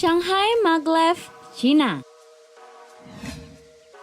Shanghai Maglev, China.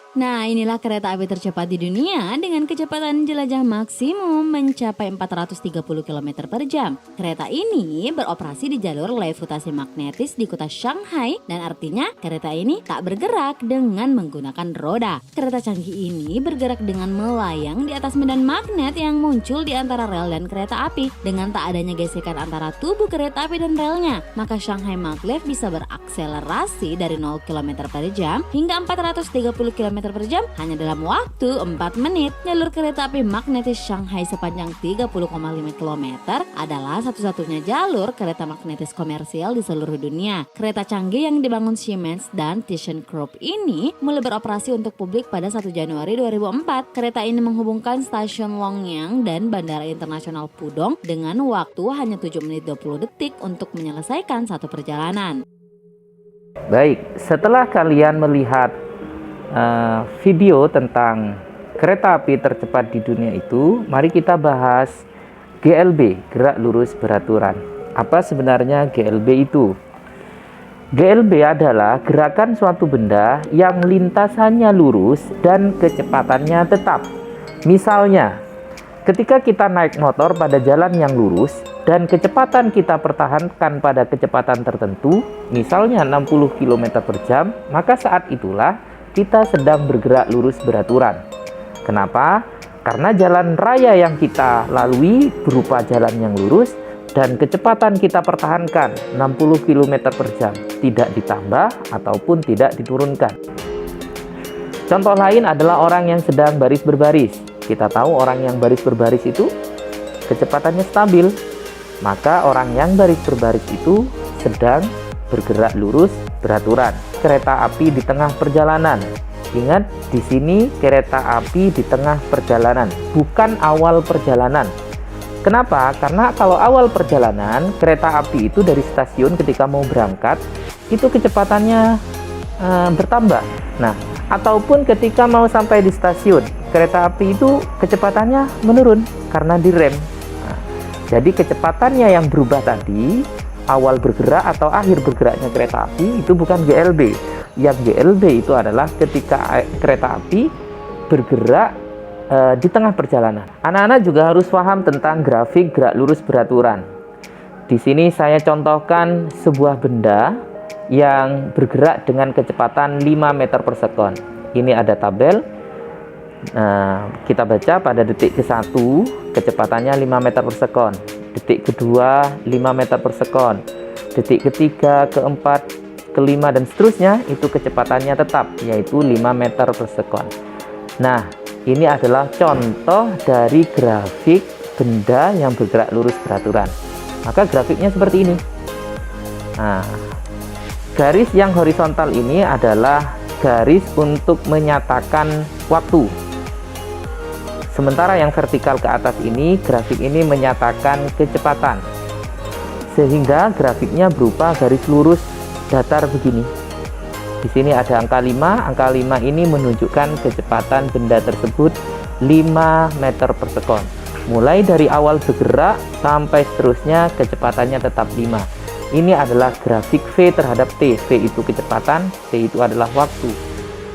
Nah, inilah kereta api tercepat di dunia dengan kecepatan jelajah maksimum mencapai 430 km per jam. Kereta ini beroperasi di jalur levitasi magnetis di kota Shanghai dan artinya kereta ini tak bergerak dengan menggunakan roda. Kereta canggih ini bergerak dengan melayang di atas medan magnet yang muncul di antara rel dan kereta api. Dengan tak adanya gesekan antara tubuh kereta api dan relnya, maka Shanghai Maglev bisa berakselerasi dari 0 km per jam hingga 430 km per jam hanya dalam waktu 4 menit. Jalur kereta api magnetis Shanghai sepanjang 30,5 km adalah satu-satunya jalur kereta magnetis komersial di seluruh dunia. Kereta canggih yang dibangun Siemens dan ThyssenKrupp ini mulai beroperasi untuk publik pada 1 Januari 2004. Kereta ini menghubungkan stasiun Longyang dan Bandara Internasional Pudong dengan waktu hanya 7 menit 20 detik untuk menyelesaikan satu perjalanan. Baik, setelah kalian melihat video tentang kereta api tercepat di dunia itu, mari kita bahas GLB, gerak lurus beraturan. Apa sebenarnya GLB itu? GLB adalah gerakan suatu benda yang lintasannya lurus dan kecepatannya tetap. Misalnya, ketika kita naik motor pada jalan yang lurus dan kecepatan kita pertahankan pada kecepatan tertentu, misalnya 60 km per jam, maka saat itulah kita sedang bergerak lurus beraturan. Kenapa? Karena jalan raya yang kita lalui berupa jalan yang lurus dan kecepatan kita pertahankan 60 km per jam, tidak ditambah ataupun tidak diturunkan. Contoh lain adalah orang yang sedang baris berbaris. Kita tahu orang yang baris berbaris itu kecepatannya stabil, maka orang yang baris berbaris itu sedang bergerak lurus beraturan. Kereta api di tengah perjalanan. Ingat, di sini kereta api di tengah perjalanan, bukan awal perjalanan. Kenapa? Karena kalau awal perjalanan, kereta api itu dari stasiun ketika mau berangkat, itu kecepatannya bertambah. Nah, ataupun ketika mau sampai di stasiun, kereta api itu kecepatannya menurun karena direm. Nah, jadi kecepatannya yang berubah tadi, awal bergerak atau akhir bergeraknya kereta api itu bukan GLB. Yang GLB itu adalah ketika kereta api bergerak di tengah perjalanan. Anak-anak juga harus paham tentang grafik gerak lurus beraturan. Di sini saya contohkan sebuah benda yang bergerak dengan kecepatan 5 meter per sekon. Ini ada tabel. Kita baca pada detik ke-1 kecepatannya 5 meter per sekon. Detik kedua 5 meter per sekon, detik ketiga, keempat, kelima dan seterusnya itu kecepatannya tetap, yaitu 5 meter per sekon. Nah, ini adalah contoh dari grafik benda yang bergerak lurus beraturan. Maka grafiknya seperti ini. Nah, garis yang horizontal ini adalah garis untuk menyatakan waktu. Sementara yang vertikal ke atas ini, grafik ini menyatakan kecepatan. Sehingga grafiknya berupa garis lurus datar begini. Di sini ada angka 5. Angka 5 ini menunjukkan kecepatan benda tersebut 5 meter per sekon. Mulai dari awal bergerak sampai seterusnya kecepatannya tetap 5. Ini adalah grafik V terhadap T. V itu kecepatan, T itu adalah waktu.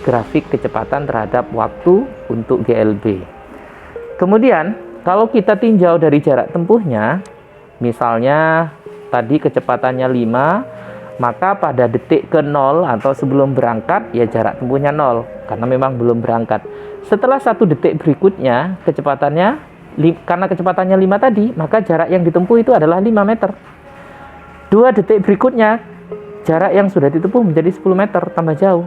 Grafik kecepatan terhadap waktu untuk GLB. Kemudian, kalau kita tinjau dari jarak tempuhnya, misalnya tadi kecepatannya 5, maka pada detik ke-0 atau sebelum berangkat, ya jarak tempuhnya 0, karena memang belum berangkat. Setelah 1 detik berikutnya, kecepatannya, karena kecepatannya 5 tadi, maka jarak yang ditempuh itu adalah 5 meter. 2 detik berikutnya, jarak yang sudah ditempuh menjadi 10 meter, tambah jauh.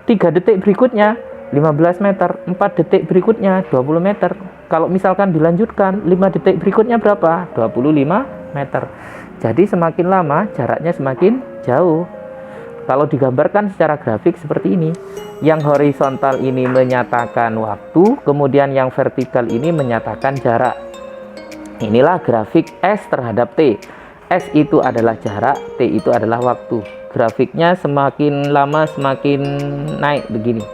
3 detik berikutnya, 15 meter, 4 detik berikutnya 20 meter. Kalau misalkan dilanjutkan 5 detik berikutnya berapa? 25 meter. Jadi semakin lama jaraknya semakin jauh. Kalau digambarkan secara grafik seperti ini, yang horizontal ini menyatakan waktu, kemudian yang vertikal ini menyatakan jarak. Inilah grafik S terhadap T. S itu adalah jarak, T itu adalah waktu. Grafiknya semakin lama semakin naik begini.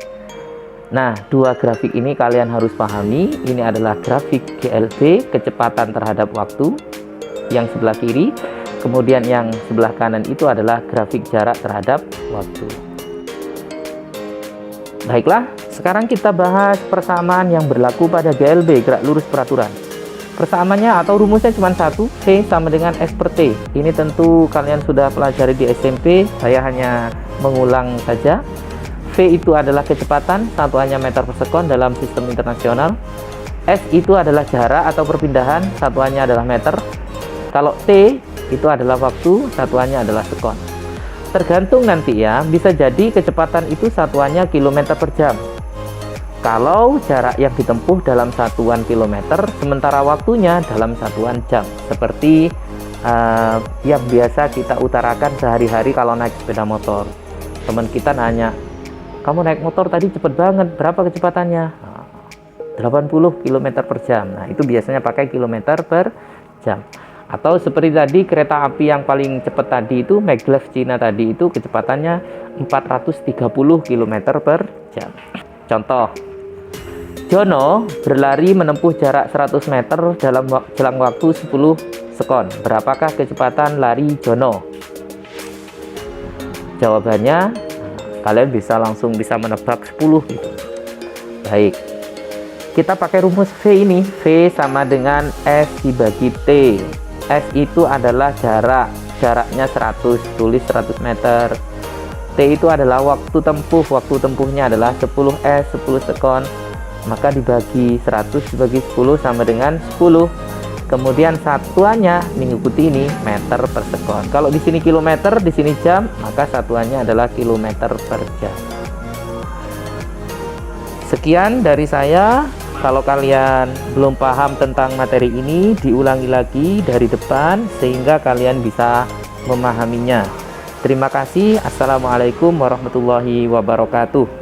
Nah, 2 grafik ini kalian harus pahami. Ini adalah grafik GLB, kecepatan terhadap waktu, yang sebelah kiri. Kemudian yang sebelah kanan itu adalah grafik jarak terhadap waktu. Baiklah, sekarang kita bahas persamaan yang berlaku pada GLB, gerak lurus peraturan. Persamaannya atau rumusnya cuma satu, V sama dengan S per T. Ini tentu kalian sudah pelajari di SMP, saya hanya mengulang saja. V itu adalah kecepatan, satuannya meter per sekon dalam sistem internasional. S itu adalah jarak atau perpindahan, satuannya adalah meter. Kalau T itu adalah waktu, satuannya adalah sekon. Tergantung nanti ya, bisa jadi kecepatan itu satuannya kilometer per jam. Kalau jarak yang ditempuh dalam satuan kilometer, sementara waktunya dalam satuan jam. Seperti yang biasa kita utarakan sehari-hari kalau naik sepeda motor. Teman kita nanya, kamu naik motor tadi cepet banget, berapa kecepatannya? 80 km per jam. Nah, itu biasanya pakai kilometer per jam. Atau seperti tadi kereta api yang paling cepat tadi itu maglev Cina tadi itu kecepatannya 430 km per jam. Contoh, Jono berlari menempuh jarak 100 meter dalam jelang waktu 10 sekon. Berapakah kecepatan lari Jono? Jawabannya kalian langsung bisa menebak 10 gitu. Baik, kita pakai rumus V ini. V sama dengan S dibagi T. S itu adalah jarak, jaraknya 100, tulis 100 meter. T itu adalah waktu tempuh, waktu tempuhnya adalah 10 S, 10 sekon. Maka dibagi 100 dibagi 10 sama dengan 10. Kemudian satuannya mengikuti ini meter per sekon. Kalau di sini kilometer, di sini jam, maka satuannya adalah kilometer per jam. Sekian dari saya. Kalau kalian belum paham tentang materi ini, diulangi lagi dari depan sehingga kalian bisa memahaminya. Terima kasih. Assalamualaikum warahmatullahi wabarakatuh.